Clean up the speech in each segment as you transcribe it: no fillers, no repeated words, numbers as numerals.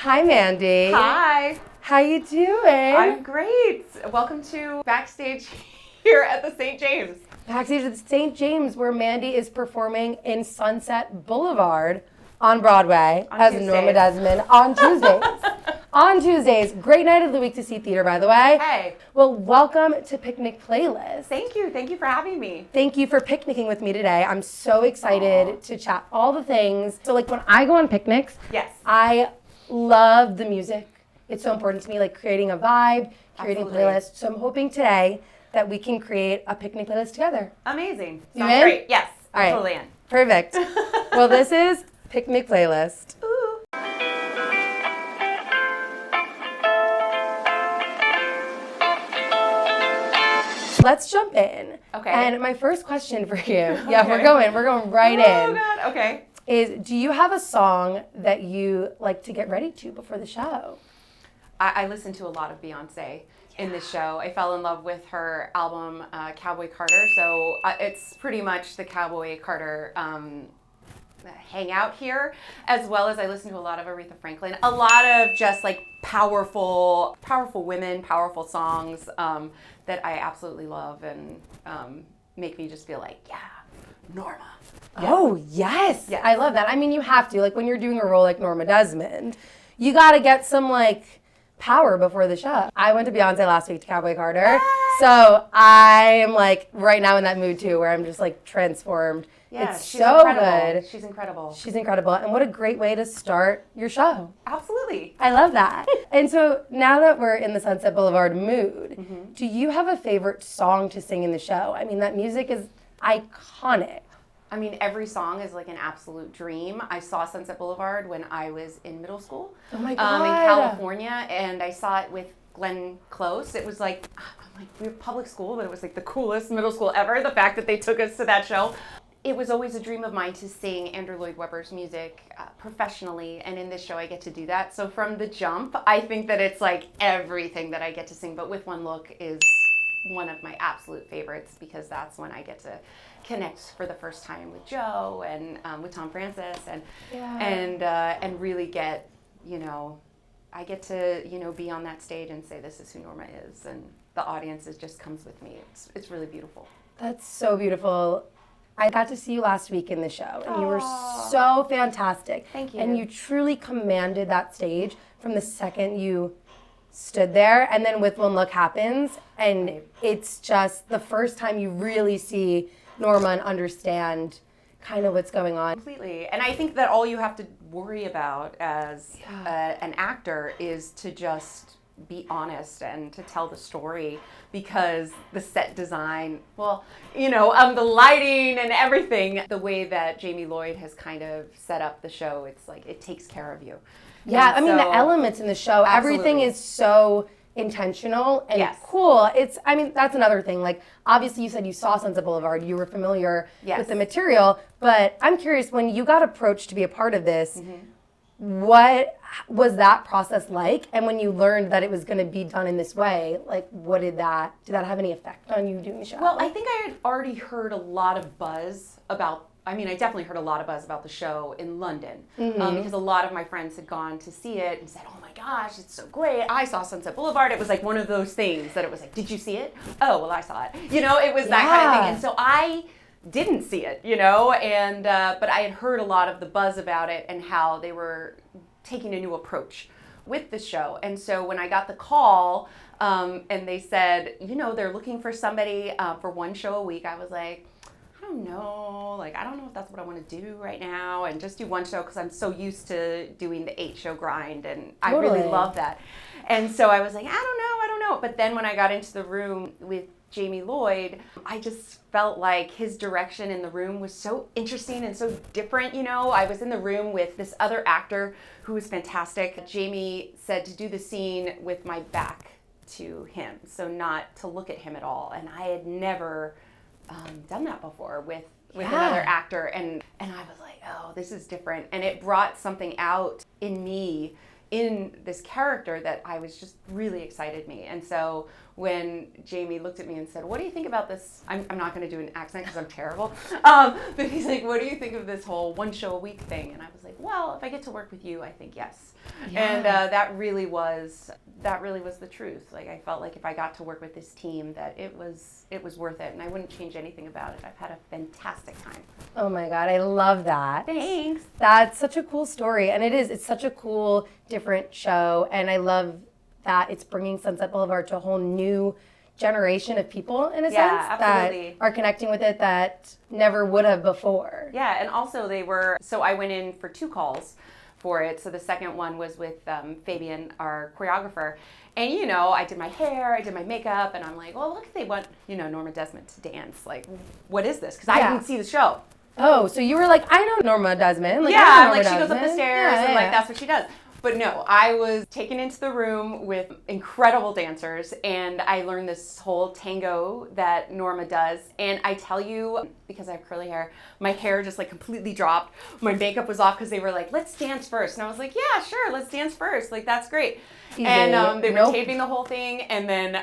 Hi, Mandy. Hi. How you doing? I'm great. Welcome to Backstage here at the St. James. Backstage at the St. James, where Mandy is performing in Sunset Boulevard on Broadway as Tuesdays. Norma Desmond on Tuesdays. On Tuesdays. Great night of the week to see theater, by the way. Hey. Well, welcome to Picnic Playlist. Thank you. Thank you for having me. Thank you for picnicking with me today. I'm so excited to chat all the things. So, like, when I go on picnics, Yes. I love the music. It's so important to me, like creating a vibe, creating Absolutely. a playlist. So I'm hoping today that we can create a picnic playlist together. Amazing. You Sounds in? great. Yes. All right. I'm totally in. Perfect. Well, this is Picnic Playlist. Ooh. Let's jump in. Okay. And my first question for you, yeah, Okay. we're going right Oh, in, God. Okay. is do you have a song that you like to get ready to before the show? I listen to a lot of Beyonce in this show. I fell in love with her album, Cowboy Carter. So it's pretty much the Cowboy Carter hangout here, as well as I listen to a lot of Aretha Franklin. A lot of just like powerful women, powerful songs that I absolutely love and make me just feel like, yeah, Norma. Yeah. Oh, yes. Yes. I love that. I mean, you have to. Like, when you're doing a role like Norma Desmond, you got to get some, like, power before the show. I went to Beyonce last week to Cowboy Carter. So I am, like, right now in that mood, too, where I'm just, like, transformed. Yeah, it's she's so incredible. good. She's incredible. She's incredible. And what a great way to start your show. Absolutely. I love that. And so now that we're in the Sunset Boulevard mood, Mm-hmm. do you have a favorite song to sing in the show? I mean, that music is iconic. I mean, every song is like an absolute dream. I saw Sunset Boulevard when I was in middle school. Oh my In God. California, and I saw it with Glenn Close. It was like, we were public school, but it was like the coolest middle school ever, the fact that they took us to that show. It was always a dream of mine to sing Andrew Lloyd Webber's music professionally, and in this show I get to do that. So from the jump, I think that it's like everything that I get to sing, but With One Look is one of my absolute favorites because that's when I get to connect for the first time with Joe and with Tom Francis and really get, I get to, be on that stage and say this is who Norma is, and the audience just comes with me. It's really beautiful. That's so beautiful. I got to see you last week in the show, and you were so fantastic. Thank you. And you truly commanded that stage from the second you stood there, and then With One Look happens, and it's just the first time you really see Norma and understand kind of what's going on. Completely. And I think that all you have to worry about as an actor is to just be honest and to tell the story, because the set design, the lighting and everything, the way that Jamie Lloyd has kind of set up the show, it's like it takes care of you. Yeah, And I mean, the so- elements in the show, everything Absolutely. is so intentional and Yes. cool. That's another thing. Like, obviously you said you saw Sunset Boulevard, you were familiar Yes. with the material, but I'm curious, when you got approached to be a part of this, Mm-hmm. what was that process like? And when you learned that it was going to be done in this way, like, did that have any effect on you doing the show? Well, I think I had already heard a lot of buzz about, I definitely heard a lot of buzz about the show in London, because a lot of my friends had gone to see it and said, oh my gosh, it's so great. I saw Sunset Boulevard. It was like one of those things that it was like, did you see it? Oh, well, I saw it. It was that kind of thing. And so I didn't see it, and but I had heard a lot of the buzz about it and how they were taking a new approach with the show. And so when I got the call and they said, they're looking for somebody for one show a week, I was like, I don't know. Like, I don't know if that's what I want to do right now, and just do one show because I'm so used to doing the 8-show grind, and I really Totally. love that. And so I was like, I don't know. But then when I got into the room with Jamie Lloyd, I just felt like his direction in the room was so interesting and so different. I was in the room with this other actor who was fantastic. Jamie said to do the scene with my back to him, so not to look at him at all. And I had never done that before with another actor, and I was like, oh, this is different, and it brought something out in me, in this character that I was just really excited me. And so when Jamie looked at me and said, what do you think about this? I'm not going to do an accent because I'm terrible. But he's like, what do you think of this whole one show a week thing? And I was like, well, if I get to work with you, I think yes. Yeah. And that really was the truth. Like, I felt like if I got to work with this team, that it was worth it, and I wouldn't change anything about it. I've had a fantastic time. Oh my God, I love that. Thanks. That's such a cool story, and it's such a cool, different show, and I love that it's bringing Sunset Boulevard to a whole new generation of people, in a sense, absolutely. that are connecting with it that never would have before. Yeah, and also so I went in for 2 calls for it. So the second one was with Fabian, our choreographer. And, I did my hair, I did my makeup, and I'm like, well, look, they want, Norma Desmond to dance. Like, what is this? Because I didn't see the show. Oh, so you were like, I know Norma Desmond. Like, she goes up the stairs and that's what she does. But no, I was taken into the room with incredible dancers, and I learned this whole tango that Norma does. And I tell you, because I have curly hair, my hair just like completely dropped. My makeup was off because they were like, let's dance first. And I was like, yeah, sure, let's dance first. Like, that's great. Easy. And they were taping the whole thing. And then,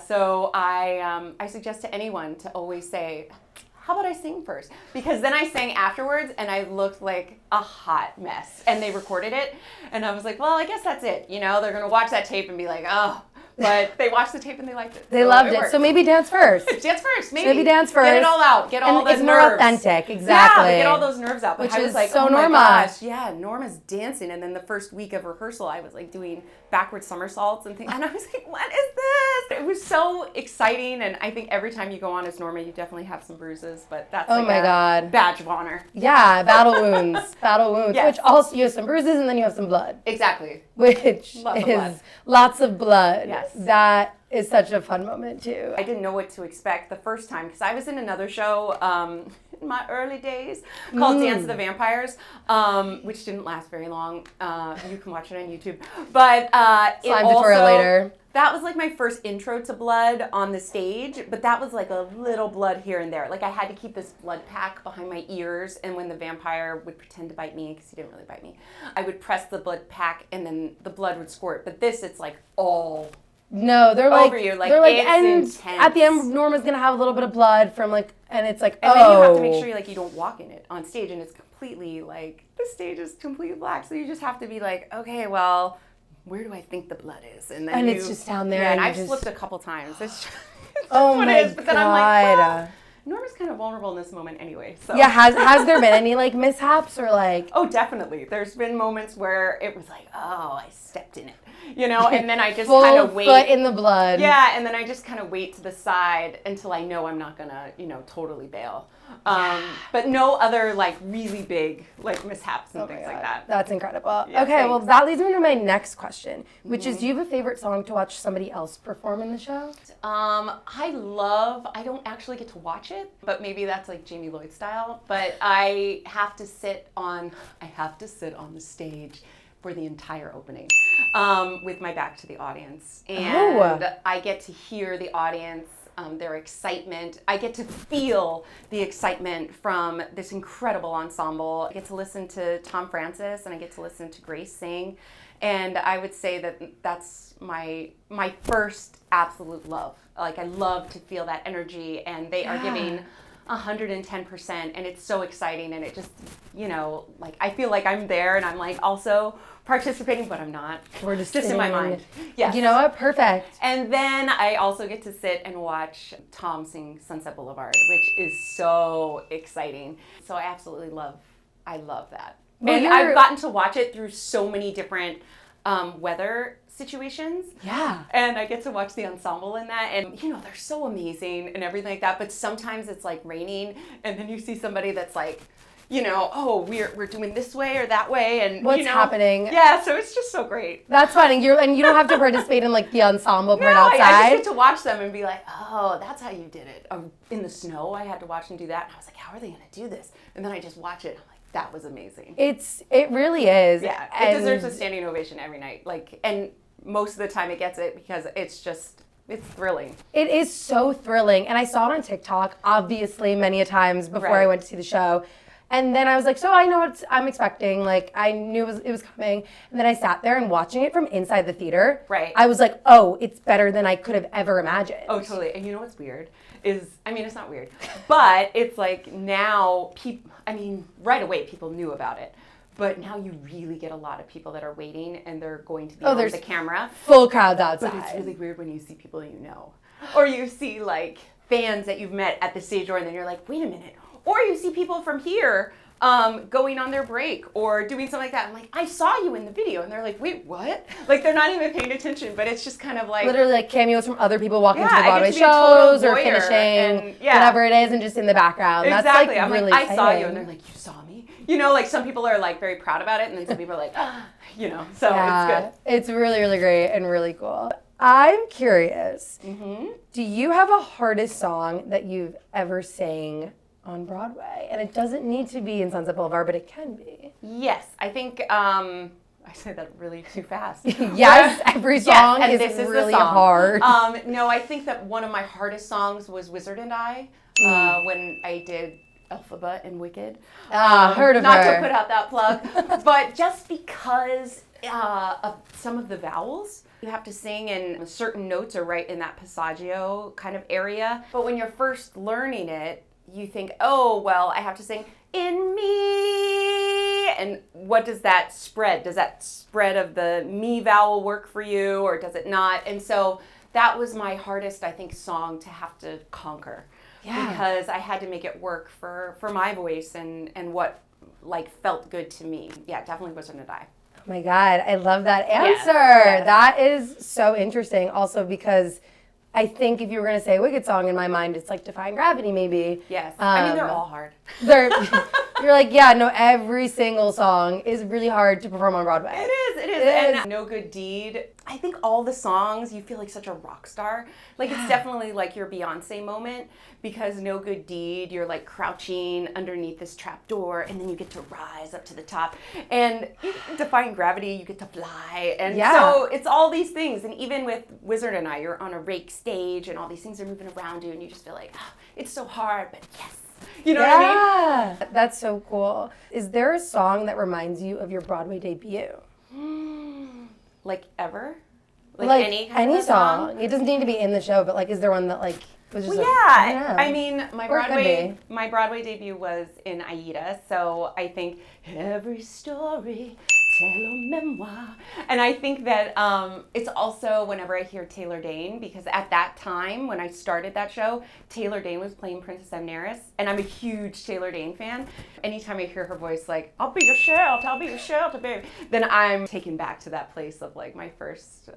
so I suggest to anyone to always say, how about I sing first? Because then I sang afterwards and I looked like a hot mess. And they recorded it. And I was like, well, I guess that's it. They're going to watch that tape and be like, oh. But they watched the tape and they liked it. They loved it. So maybe dance first. Dance first, maybe. Maybe dance first. Get it all out. Get all the nerves. It's more authentic, exactly. Yeah, get all those nerves out. But Which I was is like, so oh Norma. my gosh, yeah, Norma's dancing. And then the first week of rehearsal, I was like doing backward somersaults and things. And I was like, what is this? It was so exciting. And I think every time you go on as Norma, you definitely have some bruises. But that's like a badge of honor. Yeah, battle wounds. Battle wounds. Yes. Which also, you have some bruises and then you have some blood. Exactly. Which lots of blood. Yes. That is such a fun moment too. I didn't know what to expect the first time because I was in another show in my early days called Dance of the Vampires, which didn't last very long. You can watch it on YouTube. But Slime tutorial later. That was like my first intro to blood on the stage, but that was like a little blood here and there. Like I had to keep this blood pack behind my ears, and when the vampire would pretend to bite me, because he didn't really bite me, I would press the blood pack and then the blood would squirt. But this, it's like all No, they're like, over you. Like, they're like, it's and intense. at the end, Norma's gonna have a little bit of blood from like, and it's like, and then you have to make sure you don't walk in it on stage, and it's completely like the stage is completely black, so you just have to be like, okay, well, where do I think the blood is? And then it's just down there. Yeah, and I've slipped a couple times. It's just oh what my it is. But then I'm like, well, God. Norma's kind of vulnerable in this moment anyway. So Yeah, has there been any like mishaps or like? Oh, definitely. There's been moments where it was like, oh, I stepped in it, and then I just kind of wait. Foot in the blood. Yeah, and then I just kind of wait to the side until I know I'm not gonna, totally bail. But no other like really big like mishaps and things like that. That's incredible. Yeah, okay, thanks. well that leads me to my next question, which is, do you have a favorite song to watch somebody else perform in the show? I don't actually get to watch it, but maybe that's like Jamie Lloyd style. But I have to sit on the stage for the entire opening with my back to the audience. And I get to hear the audience, their excitement. I get to feel the excitement from this incredible ensemble. I get to listen to Tom Francis and I get to listen to Grace sing. And I would say that that's my first absolute love. Like, I love to feel that energy, and they are giving 110%, and it's so exciting, and it just, like, I feel like I'm there, and I'm like also participating, but I'm not. We're just in my mind. Yes. You know what? Perfect. And then I also get to sit and watch Tom sing Sunset Boulevard, which is so exciting. So I love that. Well, and I've gotten to watch it through so many different weather situations. Yeah. And I get to watch the ensemble in that, and they're so amazing and everything like that, but sometimes it's like raining, and then you see somebody that's like, oh, we're doing this way or that way, and what's happening? Yeah, so it's just so great. That's fun, and you don't have to participate in like the ensemble part outside. I just get to watch them and be like, oh, that's how you did it. In the snow, I had to watch them do that, and I was like, how are they gonna do this? And then I just watch it. I'm like, that was amazing. It really is. Yeah, it deserves a standing ovation every night. Like, and most of the time it gets it because it's thrilling. It is so thrilling, and I saw it on TikTok, obviously, many a times before I went to see the show. And then I was like, so I know what I'm expecting. Like, I knew it was coming. And then I sat there and watching it from inside the theater. Right. I was like, oh, it's better than I could have ever imagined. Oh, totally. And you know what's weird is, I mean, it's not weird, but it's like now people, I mean, right away people knew about it. But now you really get a lot of people that are waiting and they're going to be on the camera. Full crowds outside. But it's really weird when you see people you know. Or you see like fans that you've met at the stage door and then you're like, wait a minute. Or you see people from here going on their break or doing something like that. I'm like, I saw you in the video. And they're like, wait, what? Like they're not even paying attention, but it's just kind of like. Literally like cameos from other people walking to the Broadway I get to be a total shows or voyeur finishing whatever it is and just in the background. Exactly. That's like I'm really like, I saw exciting. you. And they're like, you saw me? You know, like some people are like very proud about it. And then some people are like, you know, so it's good. It's really, really great and really cool. I'm curious, do you have a hardest song that you've ever sang on Broadway? And it doesn't need to be in Sunset Boulevard, but it can be. Yes, I think, I said that really too fast. Yes, every song and is this is really the song. hard. No, I think that one of my hardest songs was Wizard and I, when I did Elphaba and Wicked. Heard of not her. to put out that plug, but just because of some of the vowels. You have to sing and certain notes are right in that passaggio kind of area. But when you're first learning it, you think, oh, well, I have to sing in me. And what does that spread? Does that spread of the me vowel work for you or does it not? And so that was my hardest, I think, song to have to conquer. Yeah. Because I had to make it work for my voice and what like felt good to me. Yeah, definitely Wizard and I. Oh my God, I love that answer. Yes. That is so interesting also because I think if you were going to say a Wicked song, in my mind, it's like Defying Gravity, maybe. Yes. I mean, they're all hard. You're like, yeah, no, every single song is really hard to perform on Broadway. It is. And No Good Deed, I think all the songs, you feel like such a rock star. Like, it's definitely like your Beyonce moment because No Good Deed, you're like crouching underneath this trap door and then you get to rise up to the top. And Defying Gravity, you get to fly. And so it's all these things. And even with Wizard and I, you're on a rake stage and all these things are moving around you and you just feel like, oh, it's so hard, but yes. You know what I mean? That's so cool. Is there a song that reminds you of your Broadway debut? Like ever? Like any song. It doesn't need to be in the show, but like, is there one that like was just? Well, yeah. I mean, my Broadway debut was in Aida, so I think every story tell a memoir. And I think that it's also whenever I hear Taylor Dayne, because at that time when I started that show, Taylor Dayne was playing Princess Amneris, and I'm a huge Taylor Dayne fan. Anytime I hear her voice like, I'll be your shelter, baby, then I'm taken back to that place of like my first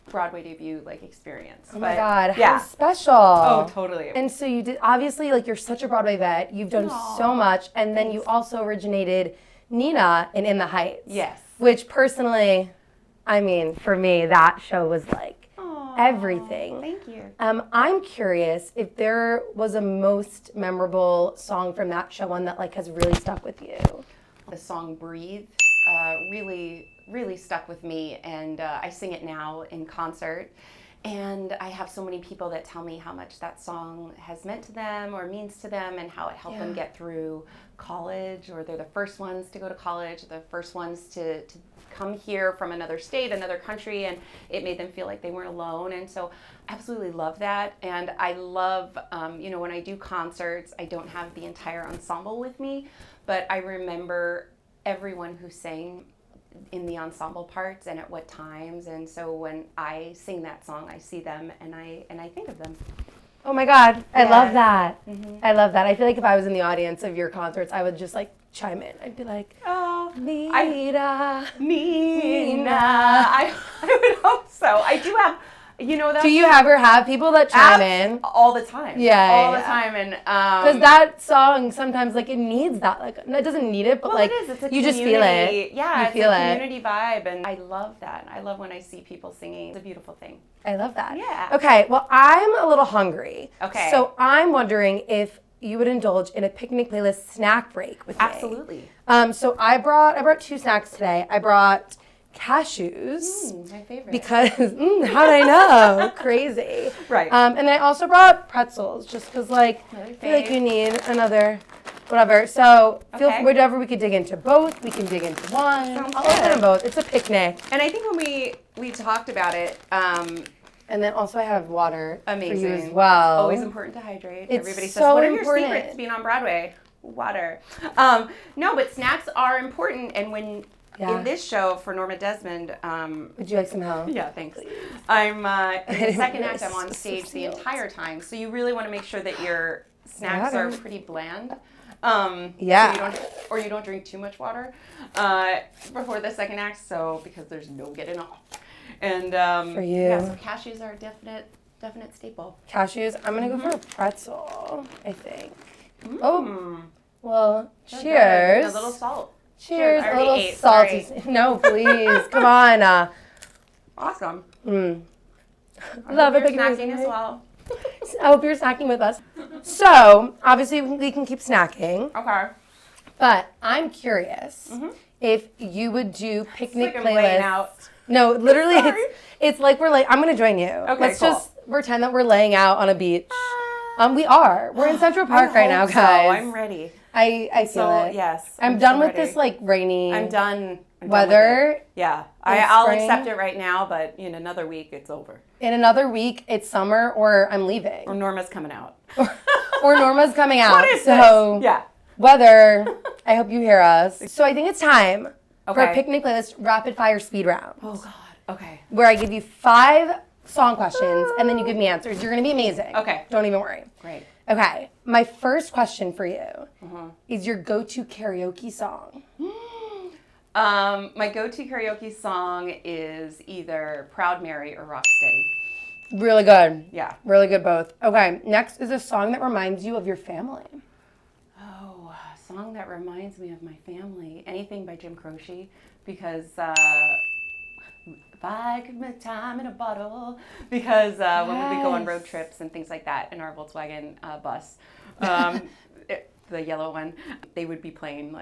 Broadway debut like experience. Oh my God, how special. Oh, totally. And so you did, obviously, like you're such a Broadway vet, you've done so much, and then you also originated Nina in the Heights. Yes. Which personally, I mean, for me, that show was like everything. Thank you. I'm curious if there was a most memorable song from that show, one that like has really stuck with you. The song Breathe really, really stuck with me, and I sing it now in concert. And I have so many people that tell me how much that song has meant to them or means to them and how it helped them get through college, or they're the first ones to go to college, the first ones to come here from another state, another country, and it made them feel like they weren't alone. And so I absolutely love that. And I love, when I do concerts, I don't have the entire ensemble with me, but I remember everyone who sang in the ensemble parts and at what times, and so when I sing that song, I see them and I think of them. Oh my God, I love that. I love that. I feel like if I was in the audience of your concerts, I would just like chime in. I'd be like, oh, Nina. I would hope so. I do have, do you ever have people that chime in? All the time. Yeah. All the time. And because that song sometimes like it needs that, like it doesn't need it, but like it is. It's a you community. Just feel it. Yeah, you feel it's a community vibe, and I love that. I love when I see people singing. It's a beautiful thing. I love that. Yeah. Okay, well I'm a little hungry. Okay. So I'm wondering if you would indulge in a picnic playlist snack break with me. Absolutely. So I brought 2 snacks today. I brought cashews. My favorite. Because, how'd I know? Crazy. Right. And then I also brought pretzels, just because, like, I feel like you need another Whatever. So feel Okay. whatever we could dig into both. We can dig into one. Sounds I'll good. open them both. It's a picnic. And I think when we talked about it, And then also I have water amazing. for you as well. Always important to hydrate. It's Everybody says, so what are your important. secrets to being on Broadway? Water. No, but snacks are important. And when in this show for Norma Desmond, Would you like some help? yeah, thanks. I'm in the second act. I'm on stage the entire time, so you really want to make sure that your snacks are pretty bland. Yeah. So you don't drink too much water before the second act, so because there's no getting off. And For you. yeah, so cashews are a definite staple. Cashews. I'm gonna go for a pretzel, I think. Oh, well, cheers. A little salt. Cheers. I A already little ate, salty. sorry. No, please. Come on. Awesome. Love it. You're snacking as well. I hope you're snacking with us. So, obviously, we can keep snacking. Okay. But I'm curious if you would do picnic Like I'm laying playlists. out. No, literally, Sorry. it's like I'm going to join you. Okay, Let's cool. just pretend that we're laying out on a beach. We are. We're in Central Park right now, So. guys. I'm ready. I feel So it. yes. I'm done so with ready. this rainy I'm done. I'm done with weather. it. Yeah. in I'll spring. accept it right now, but in another week it's over. In another week, it's summer or I'm leaving. Or Norma's coming out. Or Norma's coming out. What is so this? Yeah. weather, I hope you hear us. So I think it's time for a Okay. picnic playlist rapid fire speed round. Oh God. Okay. Where I give you 5 song questions and then you give me answers. You're going to be amazing. Okay. Don't even worry. Great. Okay. My first question for you is your go-to karaoke song. My go-to karaoke song is either Proud Mary or Rocksteady. Really good. Yeah. Really good both. Okay. Next is a song that reminds you of your family. Oh, a song that reminds me of my family. Anything by Jim Croce, because if I could make time in a bottle, because when we would go on road trips and things like that in our Volkswagen bus, the yellow one, they would be playing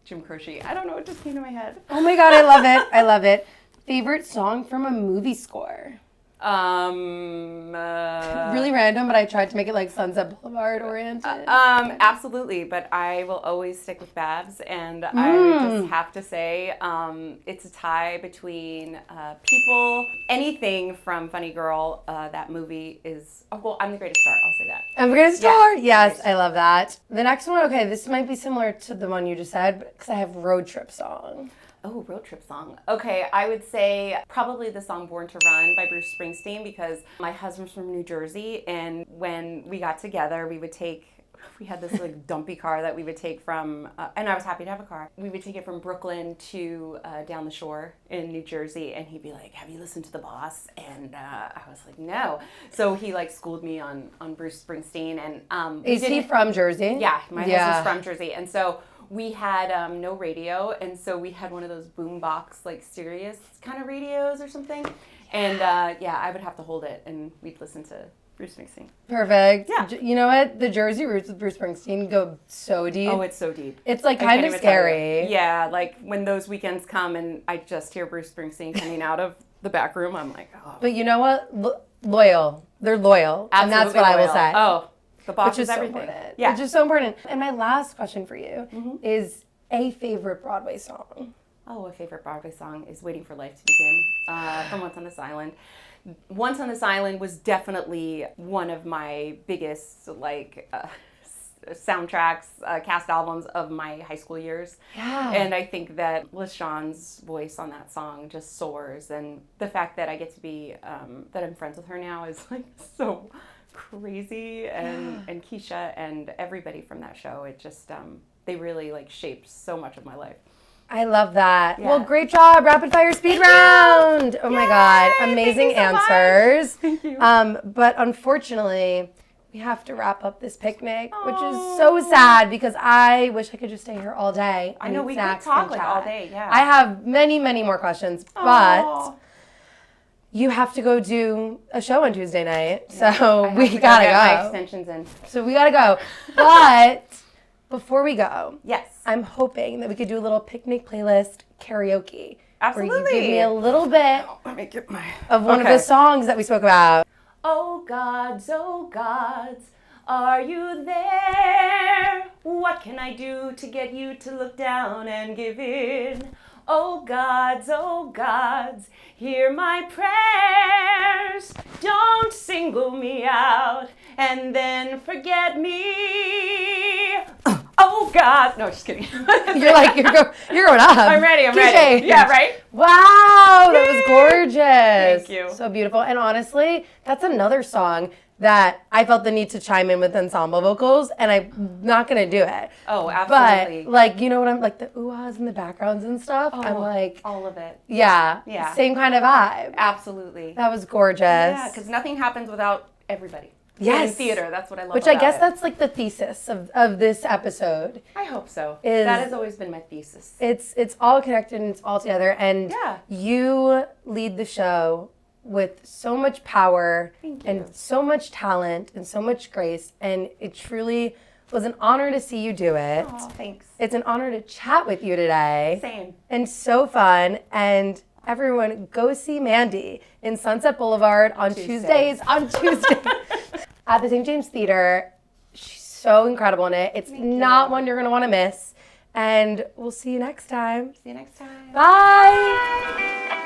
Jim Croce. I don't know, it just came to my head. Oh my God, I love it. I love it. Favorite song from a movie score? Really random, but I tried to make it Sunset Blvd oriented. Absolutely, but I will always stick with Babs, and I would just have to say it's a tie between People, anything from Funny Girl. That movie is, I'm the Greatest Star, I'll say that. I'm gonna start. Yeah. Yes, I love that. The next one, okay, this might be similar to the one you just said, because I have road trip song. Oh, road trip song. Okay, I would say probably the song Born to Run by Bruce Springsteen, because my husband's from New Jersey, and when we got together, we had this dumpy car that we would take from, and I was happy to have a car. We would take it from Brooklyn to down the shore in New Jersey, and he'd be like, have you listened to The Boss? And I was like, no. So he schooled me on Bruce Springsteen. And Is he from Jersey? Yeah, my husband's from Jersey. And so we had no radio, and so we had one of those boombox, Sirius kind of radios or something. And I would have to hold it, and we'd listen to Bruce Springsteen. Perfect. Yeah. You know what? The Jersey roots with Bruce Springsteen go so deep. Oh, it's so deep. It's I kind can't of even tell you. scary. Yeah, when those weekends come and I just hear Bruce Springsteen coming out of the back room, I'm like, oh. But you know what? Loyal. They're loyal. Absolutely and that's what I will loyal. say. Oh, the boss Which is is everything. so important. Yeah. Which is so important. And my last question for you is a favorite Broadway song. Oh, a favorite Broadway song is Waiting for Life to Begin from Once on This Island. Once on This Island was definitely one of my biggest soundtracks, cast albums of my high school years. Yeah. And I think that LaShawn's voice on that song just soars, and the fact that I get to be, that I'm friends with her now is so crazy, and Keisha and everybody from that show, it just, they really shaped so much of my life. I love that. Yeah. Well, great job. Rapid fire speed round. Oh my God. Yay! Amazing Thank you so answers. Thank you. But unfortunately, we have to wrap up this picnic, which is so sad because I wish I could just stay here all day. I know, and we eat could snacks talk and chat. all day, yeah. I have many, many more questions, but you have to go do a show on Tuesday night. So we gotta get my go. extensions in. So we gotta go. But before we go, Yes. I'm hoping that we could do a little picnic playlist karaoke. Where you Absolutely. give me a little bit Let me get my... of one of the songs that we spoke about. Oh gods, Are you there? What can I do to get you to look down and give in? Oh gods, hear my prayers. Don't single me out and then forget me. Oh God. No, just kidding. You're like, you're going up. I'm ready. Yeah, right? Wow, that was gorgeous. Thank you. So beautiful. And honestly, that's another song that I felt the need to chime in with ensemble vocals, and I'm not going to do it. Oh, absolutely. But, like, you know what I'm, like, the ooh-ahs and the backgrounds and stuff, I'm like... all of it. Yeah. Same kind of vibe. Absolutely. That was gorgeous. Yeah, because nothing happens without everybody. Yes. In theater, that's what I love Which about I guess it. that's, like, the thesis of this episode. I hope so. That has always been my thesis. It's all connected and it's all together, and you lead the show with so much power and so much talent and so much grace, and it truly was an honor to see you do it. Oh, thanks. It's an honor to chat with you today. Same. And so fun. And everyone, go see Mandy in Sunset Boulevard on Tuesdays at the St. James Theater. She's so incredible in it. It's not one you're going to want to miss. And we'll see you next time. See you next time. Bye.